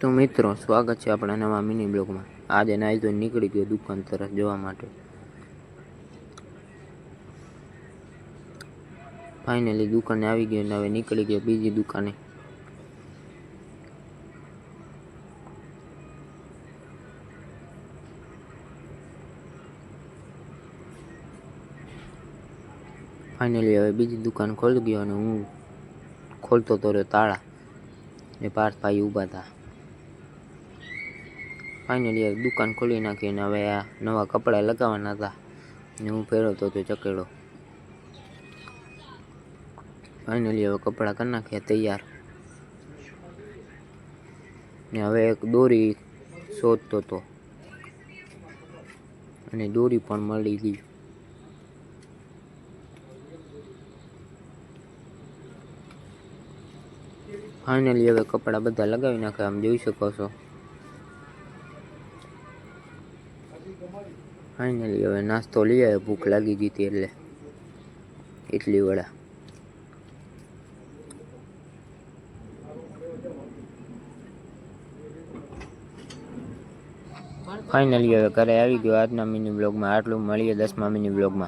તો મિત્રો, સ્વાગત છે આપણા નવા મિની બ્લોગમાં। આજે નાઈ ધોઈને નીકળી ગયો દુકાન તરફ જવા માટે। ફાઇનલી દુકાને આવી ગયો અને હવે નીકળી ગયો બીજી દુકાને। ફાઇનલી હવે બીજી દુકાન ખોલી ગયો અને હું ખોલતો તો રહ્યો તાળા ને પાર્થભાઈ ઊભા હતા। ફાઇનલી હવે દુકાન ખોલી નાખી અને હવે આ નવા કપડાં લગાવવાના હતા ને હું પહેરતો હતો ચકેડો। ફાઇનલી હવે કપડાં કરી નાખ્યા તૈયાર ને હવે એક દોરી શોધતો હતો અને દોરી પણ મળી ગઈ। ફાઇનલી હવે કપડાં બધા લગાવી નાખ્યા, આમ જોઈ શકો છો। ફાઇનલી હવે નાસ્તો લઈ આવ્યો, ભૂખ લાગી ગઈ હતી એટલે ઇડલી વડા। ફાઇનલી હવે ઘરે આવી ગયો। આજના મિની બ્લોગમાં આટલું, મળીએ 10મા મિની બ્લોગમાં।